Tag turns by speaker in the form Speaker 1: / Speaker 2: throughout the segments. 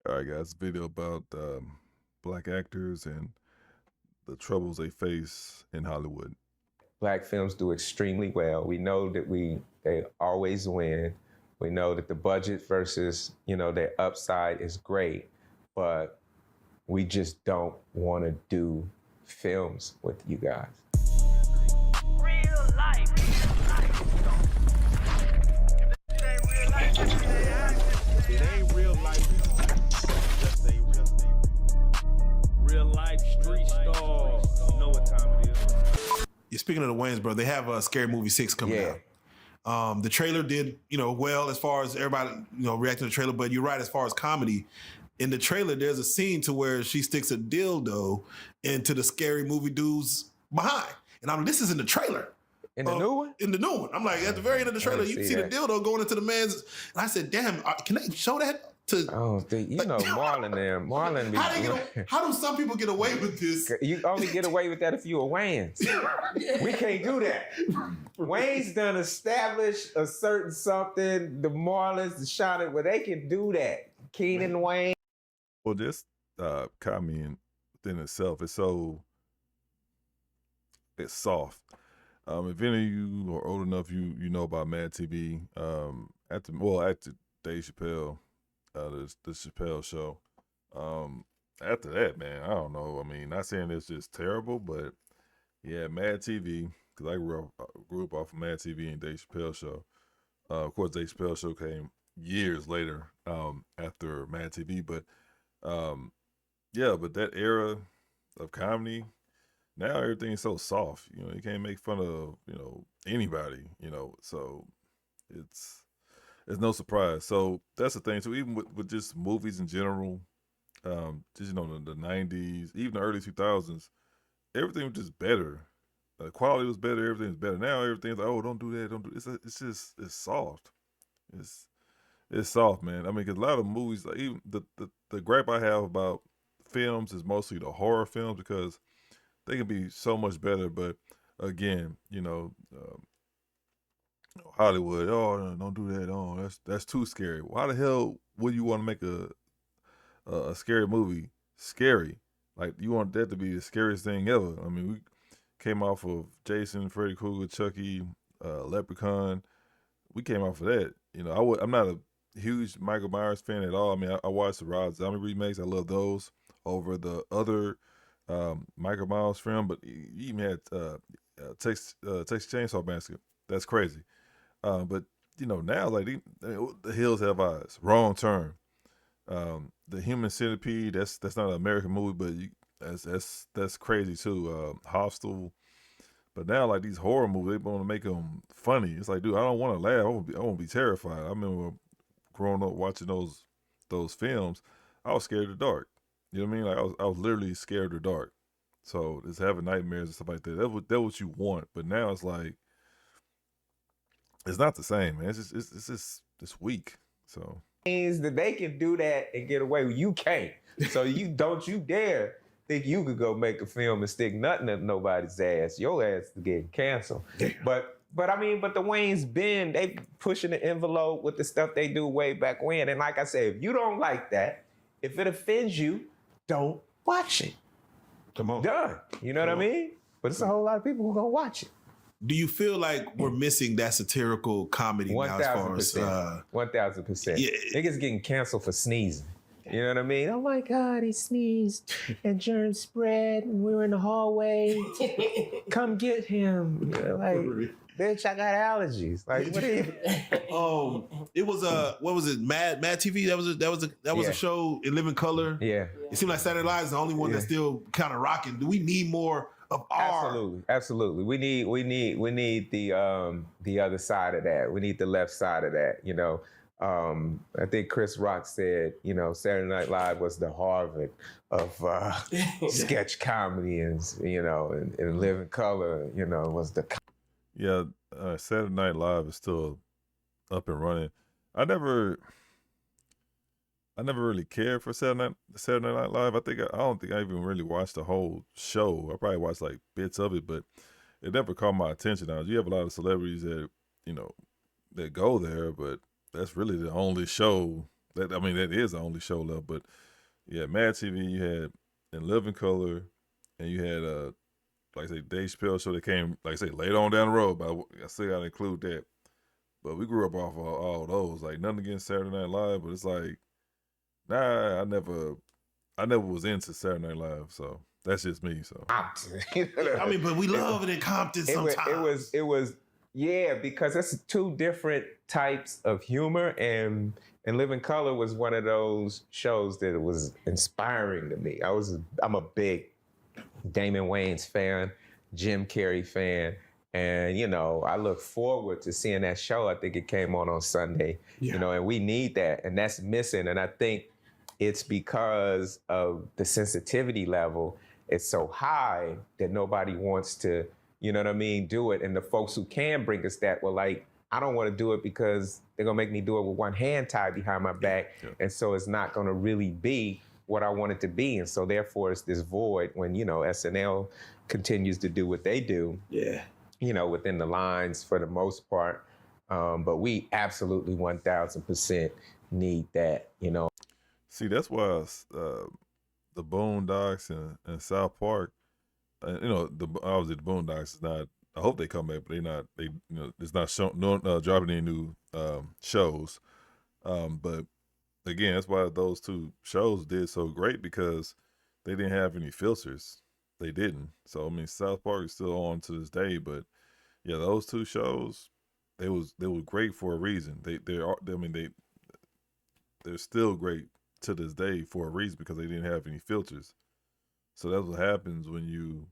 Speaker 1: All right, guys. Video about black actors and the troubles they face in Hollywood.
Speaker 2: Black films do extremely well. We know that they always win. We know that the budget versus their upside is great, but we just don't want to do films with you guys.
Speaker 3: Real life.
Speaker 4: It ain't real life. Just say real life street stars. You know what time it is.
Speaker 5: Yeah, speaking of the Wayans, bro, they have a Scary Movie 6 coming out. The trailer did, well as far as everybody, reacting to the trailer. But you're right, as far as comedy, in the trailer, there's a scene to where she sticks a dildo into the Scary Movie dude's behind. And this is in the trailer.
Speaker 2: In the new one?
Speaker 5: In the new one. I'm like, at the very end of the trailer, you see the dildo going into the man's. And I said, damn, can they show that?
Speaker 2: Marlon there. Marlon.
Speaker 5: How do some people get away with this?
Speaker 2: You only get away with that if you're a Wayans. We can't do that. Wayne's done established a certain something. The Marlins, the Shawnee, where they can do that. Keenan Wayne.
Speaker 1: Well, just comedy within itself is it's soft. If any of you are old enough, you know about Mad TV. After Dave Chappelle, the Chappelle show. After that, man, I don't know. I mean, not saying it's just terrible, but yeah, Mad TV, because I grew up off of Mad TV and Dave Chappelle show. Of course, Dave Chappelle show came years later after Mad TV, but but that era of comedy, now everything's so soft. You can't make fun of anybody. So it's no surprise. So that's the thing. So even with just movies in general, just the 90s, even the early 2000s, everything was just better. The quality was better. Everything was better. Now everything's like, oh, don't do that. Don't do. It's soft. It's soft, man. I mean, because a lot of movies, like even the gripe I have about films is mostly the horror films, because they can be so much better. But again, Hollywood, oh, don't do that. Oh, that's too scary. Why the hell would you want to make a scary movie scary? Like, you want that to be the scariest thing ever. I mean, we came off of Jason, Freddy Krueger, Chucky, Leprechaun. We came off of that. I'm not a huge Michael Myers fan at all. I mean, I watched the Rob Zombie remakes. I love those over the other Michael Myers film. But you even had Texas Chainsaw Massacre. That's crazy. But now, like, The Hills Have Eyes, Wrong Turn, The Human Centipede. That's not an American movie, but that's crazy too. Hostel. But now, like, these horror movies, they want to make them funny. It's like, dude, I don't want to laugh. I want to be terrified. I remember growing up watching those films. I was scared of the dark. You know what I mean? Like, I was literally scared of the dark. So just having nightmares and stuff like that. That's what you want. But now it's like, it's not the same, man. It's weak. So
Speaker 2: means that they can do that and get away with. You can't. So you dare think you could go make a film and stick nothing up nobody's ass. Your ass is getting canceled. Damn. But the Wayans they pushing the envelope with the stuff they do way back when. And like I said, if you don't like that, if it offends you, don't watch it.
Speaker 5: Come on.
Speaker 2: Done. You know what I mean? But it's a whole lot of people who gonna watch it.
Speaker 5: Do you feel like we're missing that satirical comedy now, as far as
Speaker 2: 1,000%.
Speaker 5: Yeah.
Speaker 2: Niggas getting canceled for sneezing. You know what I mean? Oh my God, he sneezed and germs spread and we were in the hallway. Come get him. Like, bitch, I got allergies. Like, what are you?
Speaker 5: It was what was it? Mad TV. That was a show in living color.
Speaker 2: Yeah.
Speaker 5: It seemed like Saturday Night Live is the only one that's still kind of rocking. Do we need more of our?
Speaker 2: Absolutely. We need the other side of that. We need the left side of that. I think Chris Rock said, Saturday Night Live was the Harvard of sketch comedy, and and Living Color, was the.
Speaker 1: Yeah, Saturday Night Live is still up and running. I never really cared for Saturday Night Live. I don't think I even really watched the whole show. I probably watched like bits of it, but it never caught my attention. Now, you have a lot of celebrities that that go there, but that's really the only show That I mean, that is the only show left. But yeah, Mad TV, you had In Living Color, and you had like I say, Dave Chappelle show that came, like I say, later on down the road. But I still got to include that. But we grew up off of all those. Like nothing against Saturday Night Live, but it's like, nah, I never was into Saturday Night Live. So that's just me. So
Speaker 5: I mean, but we love it in Compton sometimes.
Speaker 2: It was yeah, because it's two different types of humor, and Living Color was one of those shows that was inspiring to me. I'm a big Damon Wayans fan, Jim Carrey fan, and you know, I look forward to seeing that show. I think it came on Sunday, you know, and we need that, and that's missing. And I think it's because of the sensitivity level. It's so high that nobody wants to, you know what I mean, do it. And the folks who can bring us that were like, I don't want to do it because they're going to make me do it with one hand tied behind my back. Yeah. And so it's not going to really be what I want it to be. And so therefore it's this void when, you know, SNL continues to do what they do. Yeah. You know, within the lines for the most part. But we absolutely 1000% need that, you know.
Speaker 1: See, that's why the Boondocks and South Park, you know, obviously the Boondocks is not. I hope they come back, but they you know, it's not dropping any new shows. But again, that's why those two shows did so great, because they didn't have any filters. They didn't. So I mean, South Park is still on to this day, but yeah, those two shows, they were great for a reason. They're still great to this day for a reason, because they didn't have any filters. So that's what happens when you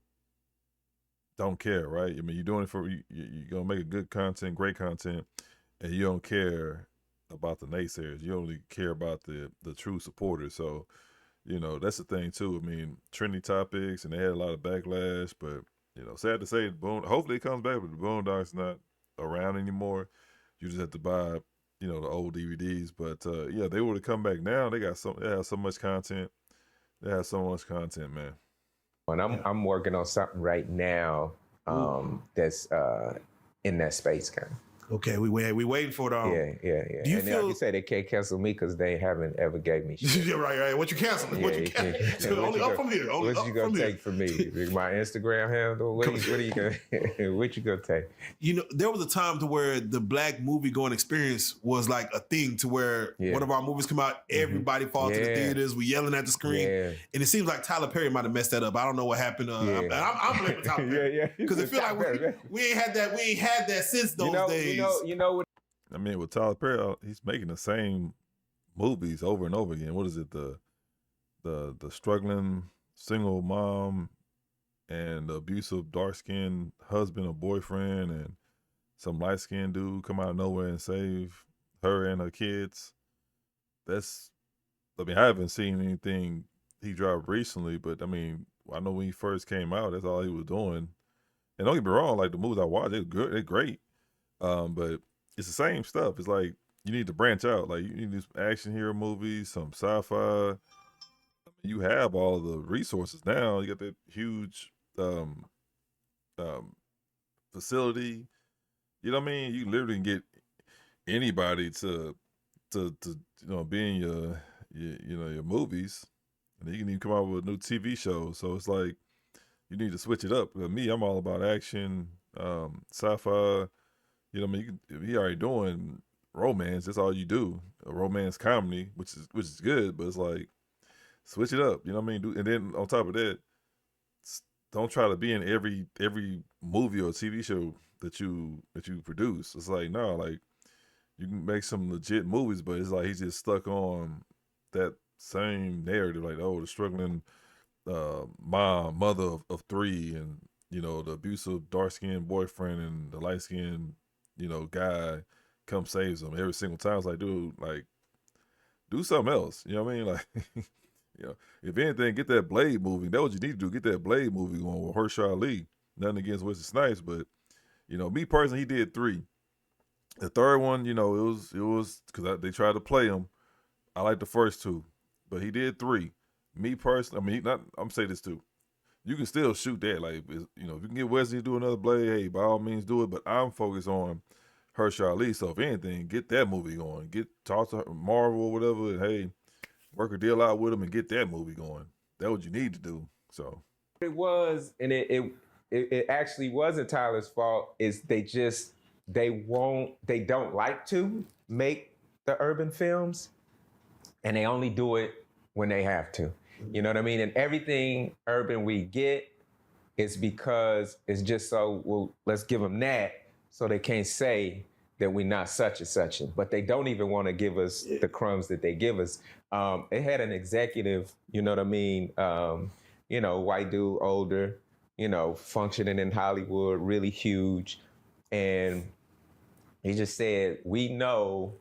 Speaker 1: don't care, right? I mean, you're doing it for you're gonna make a good content, great content, and you don't care about the naysayers. You only care about the true supporters. So, you know, that's the thing too. I mean, trendy topics, and they had a lot of backlash, but you know, sad to say, hopefully it comes back, but the Boondocks not around anymore. You just have to buy, you know, the old DVDs. But yeah, they would have come back now. They have so much content. They have so much content, man.
Speaker 2: And I'm working on something right now that's in that space, kind of.
Speaker 5: Okay, we waiting for it.
Speaker 2: Yeah.
Speaker 5: Do you
Speaker 2: and
Speaker 5: feel?
Speaker 2: Like you say, they can't cancel me because they haven't ever gave me shit.
Speaker 5: Yeah, right. What you canceling?
Speaker 2: Yeah,
Speaker 5: what you canceling? Only up from here. Only
Speaker 2: what
Speaker 5: up
Speaker 2: you gonna
Speaker 5: from
Speaker 2: take from me? My Instagram handle? What are you gonna? What you gonna take?
Speaker 5: You know, there was a time to where the black movie going experience was like a thing, to where one of our movies come out, everybody falls to the theaters, we yelling at the screen, and it seems like Tyler Perry might have messed that up. I don't know what happened. I'm blaming Tyler Perry because it feel like we ain't had that since those days.
Speaker 2: You know what?
Speaker 1: I mean, with Tyler Perry, he's making the same movies over and over again. What is it? The struggling single mom and the abusive dark-skinned husband or boyfriend, and some light-skinned dude come out of nowhere and save her and her kids. I mean, I haven't seen anything he dropped recently, but I mean, I know when he first came out, that's all he was doing. And don't get me wrong, like the movies I watch, they're great. But it's the same stuff. It's like you need to branch out. Like you need these action hero movies, some sci-fi. You have all the resources now. You got that huge facility. You know what I mean? You literally can get anybody to you know, be in your movies, and you can even come out with a new TV show. So it's like you need to switch it up. With me, I'm all about action, sci-fi. You know what I mean? If you're already doing romance, that's all you do. A romance comedy, which is good, but it's like switch it up. You know what I mean? And then on top of that, don't try to be in every movie or TV show that you produce. It's like, no, like you can make some legit movies, but it's like he's just stuck on that same narrative, like, oh, the struggling mother of three, and you know, the abusive dark-skinned boyfriend, and the light-skinned, you know, guy come saves him every single time. It's like, dude, like, do something else. You know what I mean? Like, you know, if anything, get that Blade movie. That's what you need to do. Get that Blade movie going with Mahershala Ali. Nothing against Wesley Snipes, but you know, me personally, he did 3. The third one, you know, it was because they tried to play him. I like the first 2, but he did 3. Me personally, I mean, I'm saying this too. You can still shoot that. Like, you know, if you can get Wesley to do another Blade, hey, by all means do it. But I'm focused on Herschel Ali. So if anything, get that movie going. Talk to Marvel or whatever, and hey, work a deal out with them and get that movie going. That's what you need to do. So
Speaker 2: It was, and it actually wasn't Tyler's fault. Is they don't like to make the urban films, and they only do it when they have to. You know what I mean? And everything urban we get is because it's just so, well, let's give them that so they can't say that we're not such and such. But they don't even want to give us the crumbs that they give us. It had an executive, you know what I mean? White dude, older, functioning in Hollywood, really huge. And he just said, we know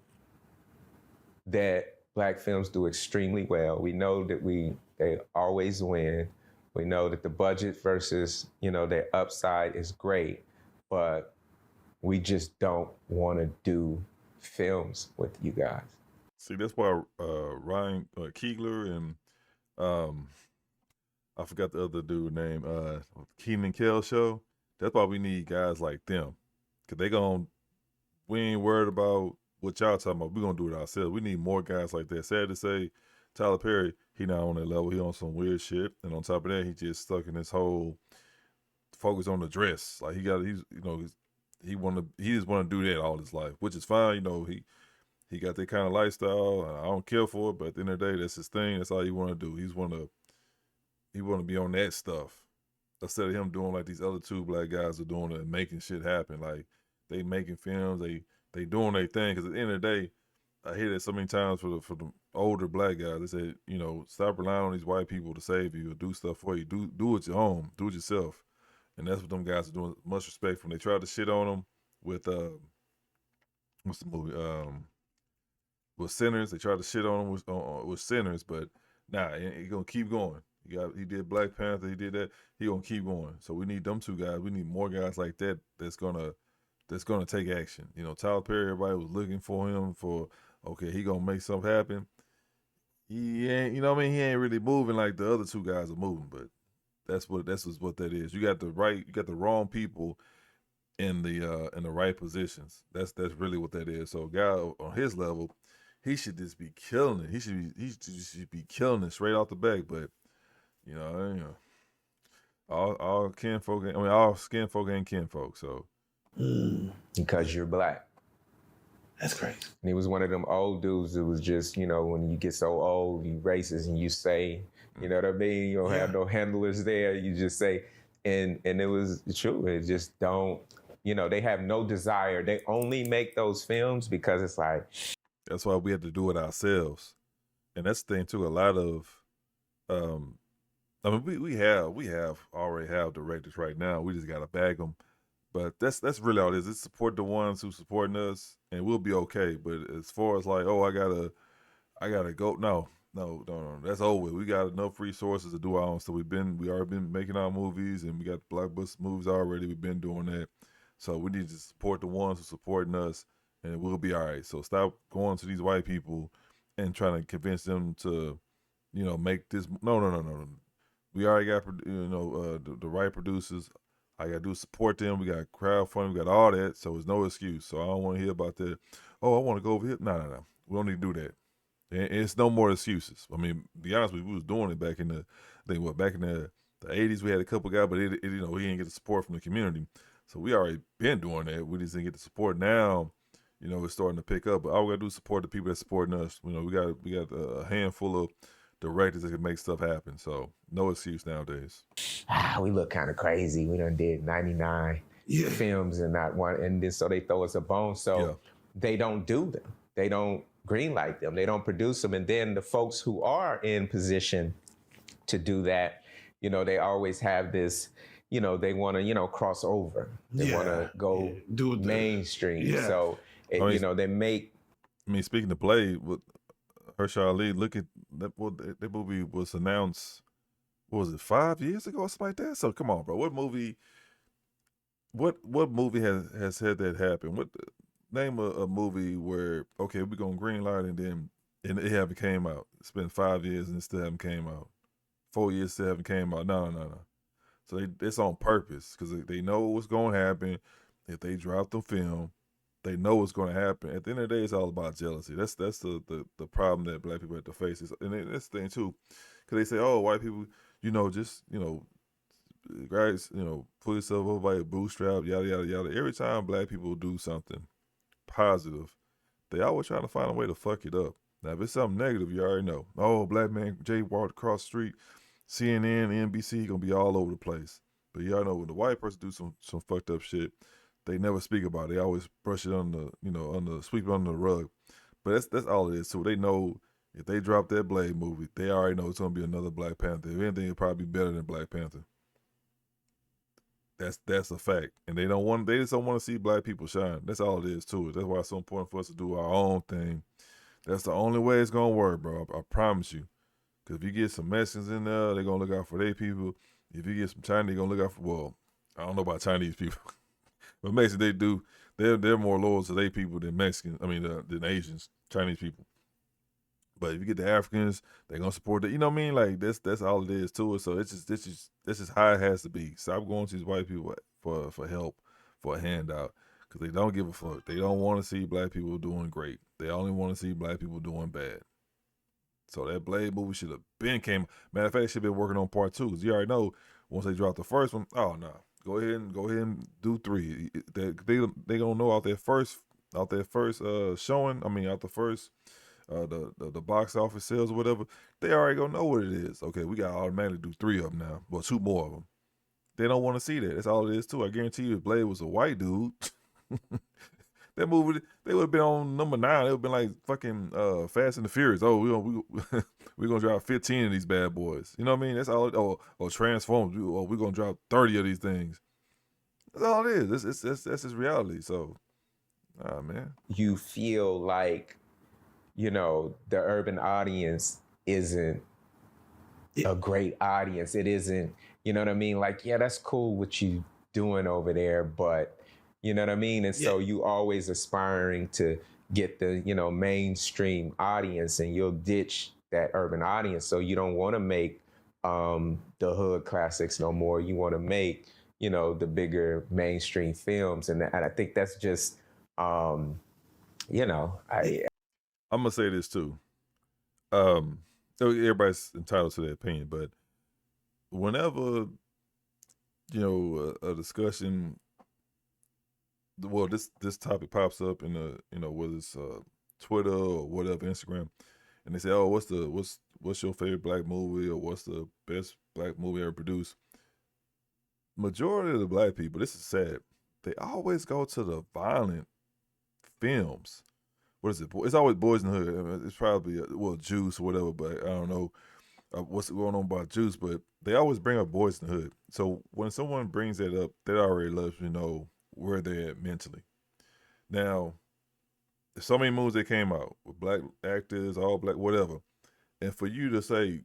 Speaker 2: that Black films do extremely well. We know that they always win. We know that the budget versus, their upside is great, but we just don't want to do films with you guys.
Speaker 1: see, that's why Ryan Keegler and I forgot the other dude name, Keenan and Kel show. That's why we need guys like them, cause we ain't worried about what y'all talking about. We gonna do it ourselves. We need more guys like that. Sad to say, Tyler Perry, he not on that level. He on some weird shit, and on top of that, he just stuck in this whole focus on the dress. Like he just want to do that all his life, which is fine. He got that kind of lifestyle. And I don't care for it, but at the end of the day, that's his thing. That's all he want to do. He want to be on that stuff instead of him doing like these other two black guys are doing and making shit happen. Like they making films, they doing their thing. Because at the end of the day, I hear that so many times for the older black guys. They say, stop relying on these white people to save you or do stuff for you. Do it your own. Do it yourself. And that's what them guys are doing. Much respect from. They tried to shit on them with what's the movie? With Sinners. They tried to shit on them with Sinners, but he gonna keep going. He did Black Panther. He did that. He gonna keep going. So we need them two guys. We need more guys like that. That's gonna take action. Tyler Perry. Everybody was looking for him for. Okay, he gonna make something happen. He ain't. He ain't really moving like the other two guys are moving. But that's what that is. You got the wrong people in the right positions. That's really what that is. So a guy on his level, he should just be killing it. He should be killing it straight off the back. But all kinfolk. All skin folk ain't kinfolk. So
Speaker 2: Because you're Black.
Speaker 5: That's crazy.
Speaker 2: And he was one of them old dudes that was just, when you get so old, you racist and you say, you know what I mean? You don't have no handlers there. You just say, and it was true. It just don't, they have no desire. They only make those films because it's like.
Speaker 1: That's why we have to do it ourselves. And that's the thing too. A lot of, we already have directors right now. We just got to bag them. But that's really all it is. It's support the ones who supporting us, and we'll be okay. But as far as like, I gotta go. No. That's over. We got enough resources to do our own stuff. We already been making our movies, and we got blockbuster movies already. We've been doing that. So we need to support the ones who supporting us, and we'll be all right. So stop going to these white people and trying to convince them to, make this. No. We already got the right producers. I gotta do support them. We got crowdfunding. We got all that. So there's no excuse. So I don't want to hear about that. Oh, I want to go over here. No. We don't need to do that. And it's no more excuses. I mean, be honest with you, we was doing it back in the 80s. We had a couple guys, but we didn't get the support from the community. So we already been doing that. We just didn't get the support. Now, it's starting to pick up. But all we gotta do is support the people that supporting us. We got a handful of directors that can make stuff happen. So no excuse nowadays.
Speaker 2: We look kind of crazy. We done did 99 films and not one, and then so they throw us a bone. So they don't do them. They don't greenlight them. They don't produce them. And then the folks who are in position to do that, they always have this, they want to, cross over. They want to go mainstream.
Speaker 5: Yeah.
Speaker 2: So, they make.
Speaker 1: Speaking to play with Herschel Ali, look at that movie was announced, what was it, 5 years ago or something like that? So come on, bro. What movie has had that happen? Name a movie where, okay, we're going to greenlight and it haven't came out. It's been 5 years and it still haven't came out. 4 years still haven't came out. No. So it's on purpose because they know what's going to happen if they drop the film. they know what's going to happen. At the end of the day, it's all about jealousy. That's the problem that black people have to face. And that's the thing too, because they say, oh, white people, just guys, pull yourself up by your bootstrap, yada yada yada. Every time black people do something positive, they always trying to find a way to fuck it up. Now, if it's something negative, you already know. Oh, black man Jay walked across the street, CNN, NBC gonna be all over the place. But y'all know when the white person do some fucked up shit, they never speak about it. They always brush it sweep it under the rug. But that's all it is. So they know if they drop that Blade movie, they already know it's gonna be another Black Panther. If anything, it'll probably be better than Black Panther. That's a fact. And they just don't want to see black people shine. That's all it is to it. That's why it's so important for us to do our own thing. That's the only way it's gonna work, bro. I promise you. Because if you get some Mexicans in there, they're gonna look out for their people. If you get some Chinese, they're gonna look out for, well, I don't know about Chinese people. But Mexicans, they do. They're more loyal to their people than Mexicans. Than Asians, Chinese people. But if you get the Africans, they're gonna support it. You know what I mean? Like that's all it is to it. So this is how it has to be. Stop going to these white people for help, for a handout, because they don't give a fuck. They don't want to see black people doing great. They only want to see black people doing bad. So that Blade movie should have been came. Matter of fact, they should have been working on part 2. Because you already know once they drop the first one, oh no, go ahead and do 3. They gonna know out their first showing. Out the first. The box office sales or whatever, they already gonna know what it is. Okay, we got to automatically do 3 of them now. Well, 2 more of them. They don't want to see that. That's all it is too. I guarantee you, if Blade was a white dude, that movie they would have been on number 9. It would have been like fucking Fast and the Furious. Oh, we gonna drop 15 of these bad boys. You know what I mean? That's all. Or Transformers. We're gonna drop 30 of these things. That's all it is. That's just reality. So, man.
Speaker 2: You feel like, the urban audience isn't a great audience. It isn't, you know what I mean? Like, yeah, that's cool what you doing over there, but you know what I mean? And so you always aspiring to get the, mainstream audience, and you'll ditch that urban audience. So you don't want to make the hood classics no more. You want to make, the bigger mainstream films. And I think that's just,
Speaker 1: I'm gonna say this too. Everybody's entitled to their opinion, but whenever a discussion, well, this topic pops up in whether it's Twitter or whatever, Instagram, and they say, oh, what's your favorite black movie, or what's the best black movie ever produced? Majority of the black people, this is sad, they always go to the violent films. What is it? It's always Boys in the Hood. It's probably Juice or whatever, but I don't know what's going on about Juice. But they always bring up Boys in the Hood. So when someone brings that up, that already lets you know where they're at mentally. Now, there's so many movies that came out with black actors, all black, whatever, and for you to say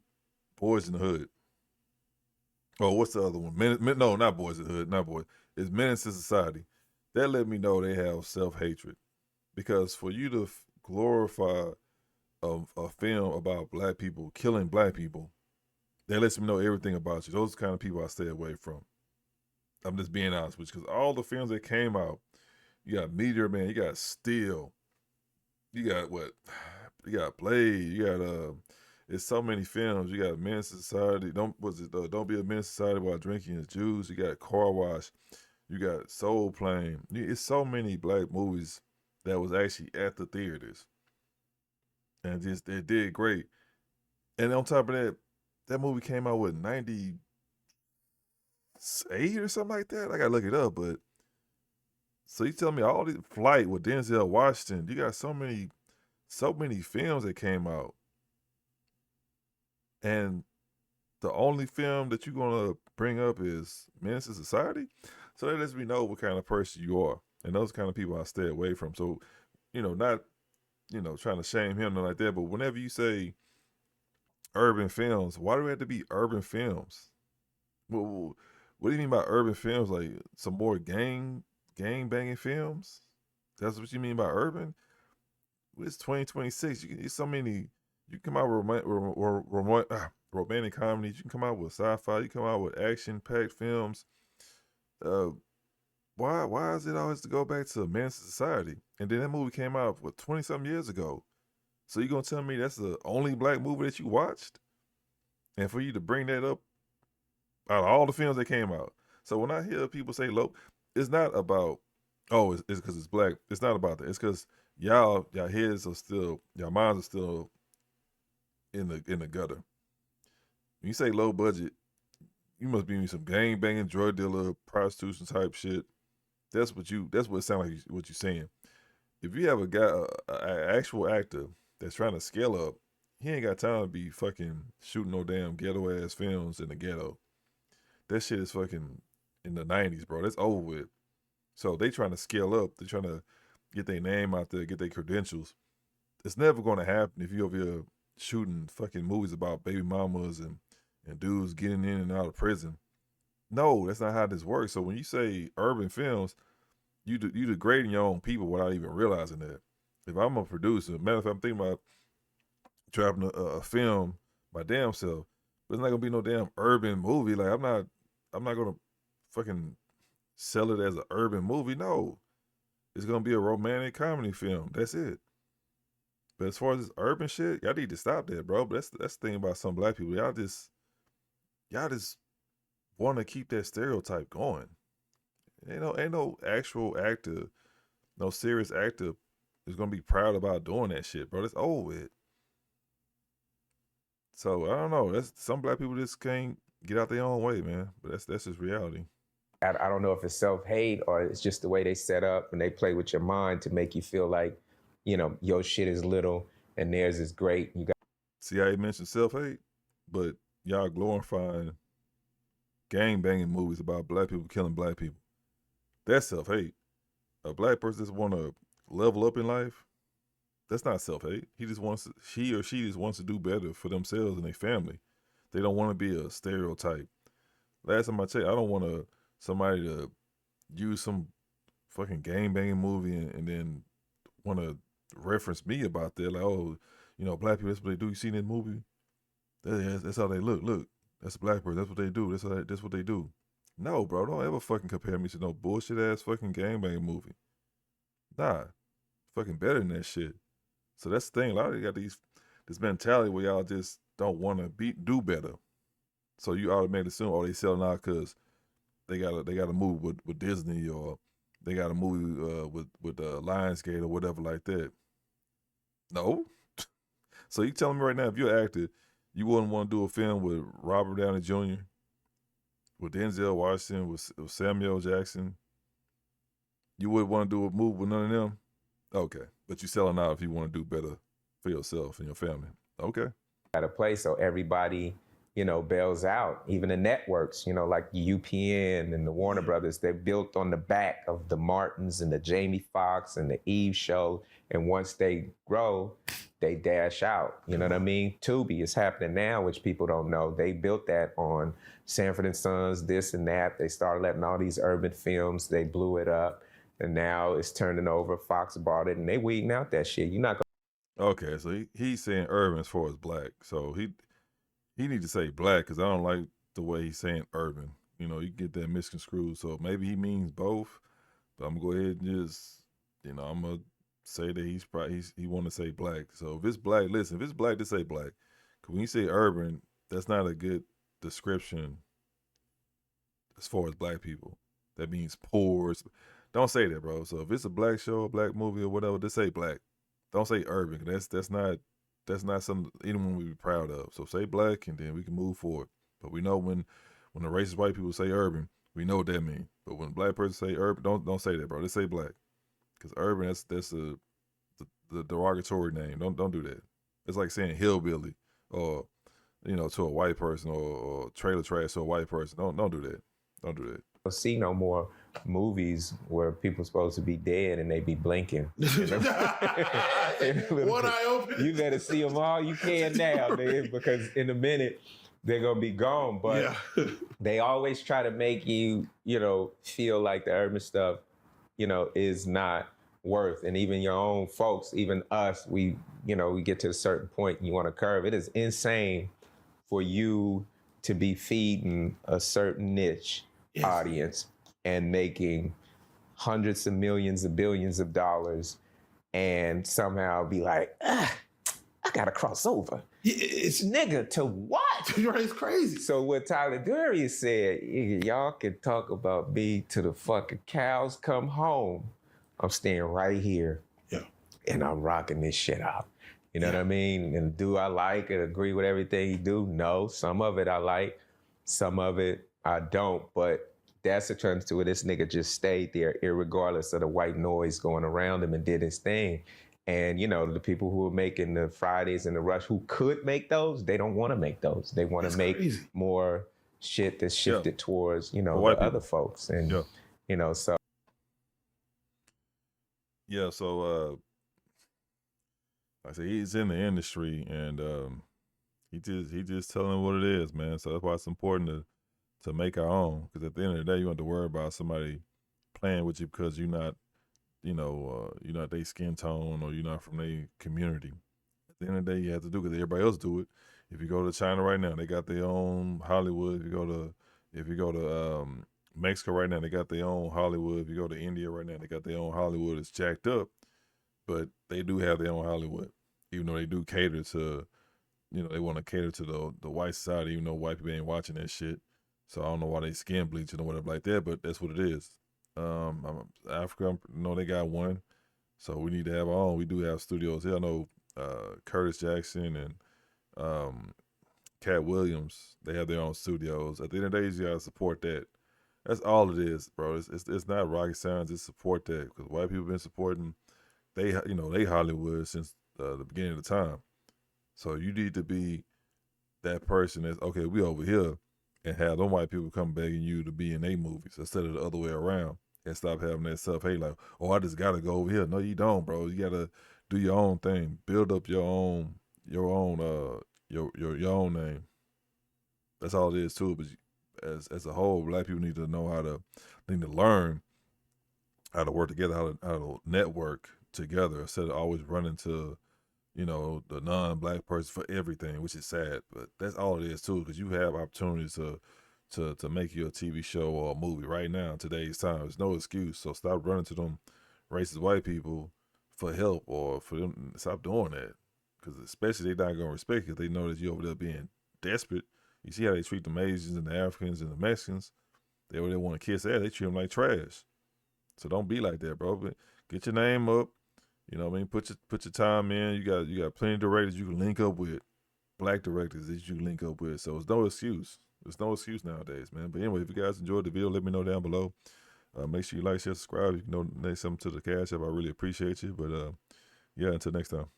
Speaker 1: Boys in the Hood, oh, what's the other one? No, not Boys in the Hood, not Boys. It's Menace to Society. That let me know they have self-hatred. Because for you to glorify a film about black people killing black people, that lets me know everything about you. Those are the kind of people I stay away from. I'm just being honest with you. Because all the films that came out, you got Meteor Man, you got Steel, you got you got Blade, you got it's so many films. You got Menace to Society. Don't Be a Menace to Society while drinking your juice. You got Car Wash. You got Soul Plane. It's so many black movies that was actually at the theaters, and it did great. And on top of that, that movie came out with 98 or something like that. I gotta look it up, but so you tell me all these Flight with Denzel Washington, you got so many films that came out, and the only film that you're gonna bring up is Menace to Society. So that lets me know what kind of person you are. And those kind of people I stay away from. So, not, trying to shame him or like that. But whenever you say urban films, why do we have to be urban films? What do you mean by urban films? Like some more gang banging films? That's what you mean by urban? It's 2026. It's so many. You can come out with romantic comedies. You can come out with sci-fi. You can come out with action-packed films. why is it always to go back to Menace to Society? And then that movie came out 20-something years ago. So you gonna tell me that's the only black movie that you watched? And for you to bring that up out of all the films that came out. So when I hear people say low, it's not about it's because it's black. It's not about that. It's because y'all heads are still, y'all minds are still in the gutter. When you say low budget, you must be some gang banging, drug dealer, prostitution type shit. That's what it sounds like what you're saying. If you have a guy, an actual actor that's trying to scale up, he ain't got time to be fucking shooting no damn ghetto ass films in the ghetto. That shit is fucking in the 90s, bro. That's over with. So they trying to scale up. They're trying to get their name out there, get their credentials. It's never going to happen if you over here shooting fucking movies about baby mamas and dudes getting in and out of prison. No, that's not how this works. So when you say urban films, you degrading your own people without even realizing that. If I'm a producer, matter of fact, I'm thinking about dropping a film my damn self, but it's not gonna be no damn urban movie. Like I'm not gonna fucking sell it as an urban movie. No, it's gonna be a romantic comedy film. That's it. But as far as this urban shit, y'all need to stop that, bro. But that's the thing about some black people. Y'all just want to keep that stereotype going. Ain't no actual actor, no serious actor is gonna be proud about doing that shit, bro. That's over with. So I don't know. That's some black people just can't get out their own way, man. But that's just reality.
Speaker 2: I don't know if it's self-hate or it's just the way they set up and they play with your mind to make you feel like, your shit is little and theirs is great. You got
Speaker 1: See how he mentioned self-hate, but y'all glorifying gang banging movies about black people killing black people. That's self-hate. A black person just want to level up in life. That's not self-hate. He or she just wants to do better for themselves and their family. They don't want to be a stereotype. Last time I checked, I don't want somebody to use some fucking gang banging movie and then want to reference me about that. Like, oh, black people, that's what they do. You seen that movie? That's how they look. Look, that's a black person. That's what they do. That's what they do. No, bro, don't ever fucking compare me to no bullshit ass fucking gang banging movie. Nah, fucking better than that shit. So that's the thing. A lot of you got this mentality where y'all just don't want to do better. So you automatically assume, oh, they selling out because they got a movie with Disney or they got a movie with Lionsgate or whatever like that. No. So you telling me right now, if you're an actor, you wouldn't want to do a film with Robert Downey Jr., with Denzel Washington, with Samuel Jackson? You would want to do a movie with none of them? Okay. But you selling out if you want to do better for yourself and your family. Okay.
Speaker 2: to play, so everybody, bails out. Even the networks, like UPN and the Warner Brothers, they're built on the back of the Martins and the Jamie Foxx and the Eve show. And once they grow, they dash out. You know what I mean? Tubi is happening now, which people don't know. They built that on Sanford and Sons, this and that. They started letting all these urban films, they blew it up. And now it's turning over. Fox bought it and they weeding out that shit. You're not gonna.
Speaker 1: Okay, so he's saying urban as far as black. So he need to say black because I don't like the way he's saying urban. You get that misconstrued. So maybe he means both. But I'm gonna go ahead and just, I'm gonna say that he want to say black. So if it's black, listen. If it's black, just say black. Because when you say urban, that's not a good description as far as black people. That means poor. Don't say that, bro. So if it's a black show, a black movie, or whatever, just say black. Don't say urban. That's not something anyone would be proud of. So say black, and then we can move forward. But we know when the racist white people say urban, we know what that means. But when a black person say urban, don't say that, bro. Just say black, because urban that's the derogatory name. Don't do that. It's like saying hillbilly, or to a white person, or trailer trash to a white person. Don't do that. Don't do that.
Speaker 2: See no more movies where people supposed to be dead and they be blinking.
Speaker 5: One eye open.
Speaker 2: You better see them all you can now, man, because in a minute they're gonna be gone. But they always try to make you, feel like the urban stuff, is not worth. And even your own folks, even us, we get to a certain point and you want to curve. It is insane for you to be feeding a certain niche audience and making hundreds of millions of billions of dollars and somehow be like, I gotta cross over.
Speaker 5: It's
Speaker 2: Nigga, to what?
Speaker 5: it's crazy.
Speaker 2: So what Tyler Durry said, y'all can talk about me to the fucking cows come home. I'm staying right here.
Speaker 5: Yeah.
Speaker 2: And I'm rocking this shit out. You know what I mean? And do I like it, agree with everything he do? No. Some of it I like, some of it I don't. But that's the turns to it. This nigga just stayed there irregardless of the white noise going around him and did his thing. And, you know, the people who are making the Fridays and the Rush who could make those, they don't want to make those. They want to make
Speaker 5: crazy.
Speaker 2: more shit that's shifted towards, you know,
Speaker 1: white
Speaker 2: the
Speaker 1: people.
Speaker 2: other folks. And, you know, so.
Speaker 1: Yeah, so like I said, he's in the industry, and he just telling what it is, man. So that's why it's important to make our own, because at the end of the day, you don't have to worry about somebody playing with you because you're not, you know, you're not their skin tone or you're not from their community. At the end of the day, you have to do because everybody else do it. If you go to China right now, they got their own Hollywood. If you go to Mexico right now, they got their own Hollywood. If you go to India right now, they got their own Hollywood. It's jacked up, but they do have their own Hollywood, even though they do cater to, you know, they want to cater to the white society, even though white people ain't watching that shit. So I don't know why they skin bleaching or whatever like that, but that's what it is. Africa, you know, they got one, so we need to have our own. We do have studios here. I know Curtis Jackson and Cat Williams, they have their own studios. At the end of the day, you gotta support that. That's all it is, bro. It's not rocket science. It's support that, because white people been supporting they Hollywood since the beginning of the time. So you need to be that person that's okay. We over here, and have them white people come begging you to be in their movies instead of the other way around, and stop having that self-hate like, oh, I just gotta go over here. No, you don't, bro. You gotta do your own thing. Build up your own name. That's all it is too. But as a whole, black people need to learn how to work together, how to network together instead of always running to, you know, the non-black person for everything, which is sad. But that's all it is too, because you have opportunities to make you a TV show or a movie right now in today's time. There's no excuse. So stop running to them racist white people for help, or for them stop doing that, because especially they're not gonna respect you. They know that you over there being desperate. You see how they treat the Asians and the Africans and the Mexicans. They over there want to kiss ass. They treat them like trash. So don't be like that, bro. But get your name up. You know what I mean? Put your time in. You got plenty of directors you can link up with, black directors that you can link up with. So it's no excuse. There's no excuse nowadays, man. But anyway, if you guys enjoyed the video, let me know down below. Make sure you like, share, subscribe. You can donate something to the Cash App. I really appreciate you. But yeah, until next time.